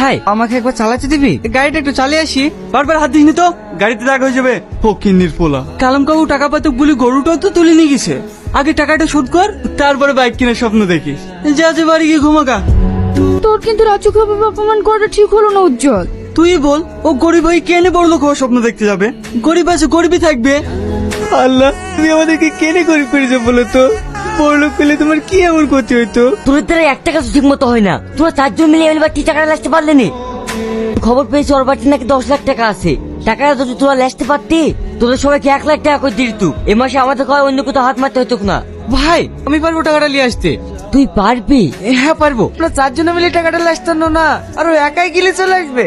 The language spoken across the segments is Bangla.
ভাই আমাকে একবার চালাতে দিবি? গাড়িটা একটু চালিয়ে আসি। বারবার হাত দিসনি তো, গাড়িতে দাগ হয়ে যাবে। ফকিন্নির পোলা কালাম কাকু টাকা পাতুক বলে গরুটাও তো তুলে নিয়ে গেছে। আগে টাকাটা শোধ কর, তারপরে বাইক কেনার স্বপ্ন দেখিস। যা যে বাড়ি গিয়ে ঘুমাকা। তোর কিন্তু রাজুকে ভাবে অপমান করাটা ঠিক হলো না উজ্জ্বল। তুই বল, ও গরিব হয়ে কেনে বড় লোক হওয়ার স্বপ্ন দেখতে যাবে? গরিব আছে গরিবই থাকবে। আল্লাহ, তুমি আমাদেরকে কেনে গরিব করেছো বলো তো? বড় লোক পেলে তোমার কি এমন ক্ষতি হইতো? তোর দ্বারা একটা কাজ ঠিক মতো হয় না। তোরা 4 জন মিলে এবার টাকাটা লাসতে পারলে নি। খবর পেয়েছি ওর বাড়িতে নাকি 10 লাখ টাকা আছে। টাকাটা যদি তোরা লাসতে পারতি, তোদের সবাইকে 1 লাখ টাকা করে দিত। এ মাসে আমাদের কয় অন্য কোথাও হাত মারতে হতো না। ভাই আমি পারবো টাকাটা নিয়ে আসতে। তুই পারবি? হ্যাঁ পারবো। আমরা 4 জন মিলে টাকাটা লাসতাম না, আর ও একাই গিলে চলে আসবে।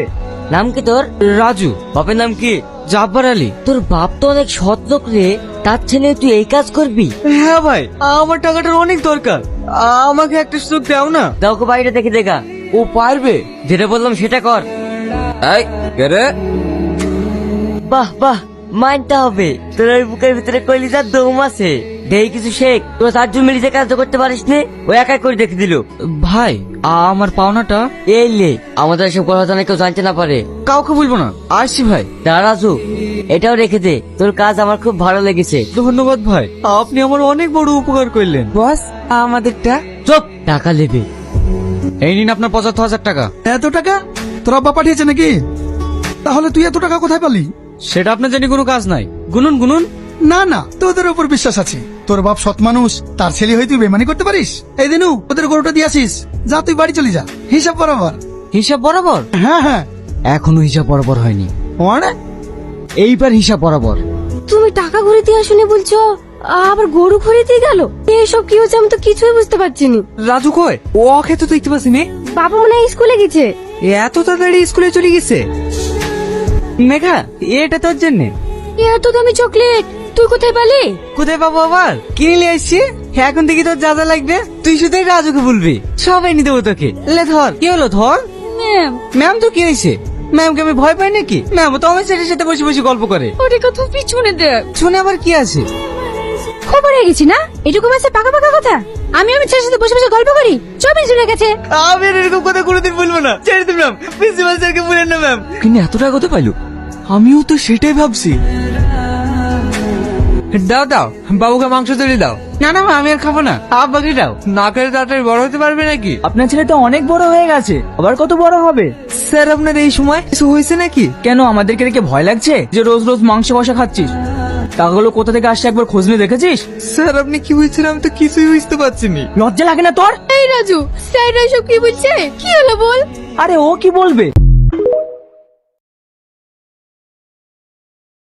নাম কি তোর? রাজু। বাপের নাম কি? জাব্বার আলী। তোর বাপ তো অনেক সৎ লোক রে, তার ছেলে তুই এই কাজ করবি? হ্যাঁ ভাই, আমার টাকাটার অনেক দরকার, আমাকে একটা সুযোগ দাও না। দাওকে বাইরে দেখে দেখা। ও পারবে? যেটা বললাম সেটা কর। এই রে। বাহ বাহ, মানতে হবে। তোর ওই বুকের ভিতরে কলিজার দম আছে। দেই কিছু শেখ। তোরা 4 জন মিলে যে কাজটা করতে পারিস নে, ও একাই করে দেখে দিল। ভাই আমার পাওনাটা? এই লে, আমাদের এসব কথা জানে কেউ জানতে না পারে। কাউকে বলবো না, আসছি ভাই। দাঁড়াজু, এটাও রেখে দে। তোর কাজ আমার খুব ভালো লেগেছে। ধন্যবাদ ভাই, আপনি আমার অনেক বড় উপকার করলেন। বস আমাদেরটা। চুপ, টাকা নেবে। এই নিন আপনার 75,000 টাকা। এত টাকা তোর আব্বা পাঠিয়েছে নাকি? তাহলে তুই এত টাকা কোথায় পালি? সেটা আপনার জানি কোনো কাজ নাই। গুনুন গুনুন। না না, তোদের উপর বিশ্বাস আছে। তোর বাপ সৎ মানুষ, তার ছেলে হয়ে তুই বেমানি করতে পারিস? এই দিনু ওদের গরুটা দিয়ে আসিস। যা তুই বাড়ি চলে যা, হিসাব বরাবর। হিসাব বরাবর? হ্যাঁ হ্যাঁ। এখনো হিসাব বরাবর হয়নি। মানে? এইবার হিসাব বরাবর। তুমি টাকা ঘুরে দিয়ে আসুনি বলছো, আবার গরু ঘুরে দিয়ে গেল। এসব কি হচ্ছে আমি তো কিছুই বুঝতে পারছি না। রাজু কই? ও ওকে তো দেখতে পাচ্ছি নে। বাবা মনে হয় স্কুলে গেছে। এত তাড়াতাড়ি স্কুলে চলে গেছে? মেঘা, এটা তোর জন্য। এত দামি চকলেট তুই কোথায় পেলি? কোথায় পাবো আবার? কিনে নিয়ে আসছি। এখন থেকে তোর যা যা লাগবে তুই শুধু রাজুকে বলবি, সবাই নিয়ে দেবো তোকে। লে ধর। কি হলো ধর। ম্যাম। ম্যাম তো কি হয়েছে? ম্যামকে আমি ভয় পাই নাকি? ম্যাম তো আমার ছেলের সাথে বসে বসে গল্প করে। ওরে কথা পিছনে দেখ। শুনে আবার কি আছে? খবর হয়ে গেছি না, এটুকু মাসে পাকা পাকা কথা। আমি ছেলের সাথে বসে বসে গল্প করি, চব্বিশ জনের কাছে। আমি এরকম কথা কোনোদিন বলবো না। ছেড়ে দিন ম্যাম, প্রিন্সিপাল স্যারকে বলেন না ম্যাম। কিন্তু এত টাকা কোথায় পাইলো? আমিও তো সেটাই ভাবছি। দাও দাও, বাবুকে মাংস তৈরি দাও। না না আমি আর খাবো না, আব্বাকে দাও। না খেলে তাড়াতাড়ি বড় হতে পারবে নাকি? আপনার ছেলে তো অনেক বড় হয়ে গেছে, আবার কত বড় হবে? স্যার আপনার এই সময় কিছু হয়েছে নাকি? কেন আমাদেরকে দেখে ভয় লাগছে যে রোজ রোজ মাংস কষা খাচ্ছিস? টাকাগুলো কোথা থেকে আসছে একবার খোঁজ নিয়ে দেখেছিস? স্যার আপনি কি বলছেন আমি তো কিছুই বুঝতে পারছি না। লজ্জা লাগে না তোর? এই রাজু, স্যার এসব কি বলছে? কি হলো বল? আরে ও কি বলবে?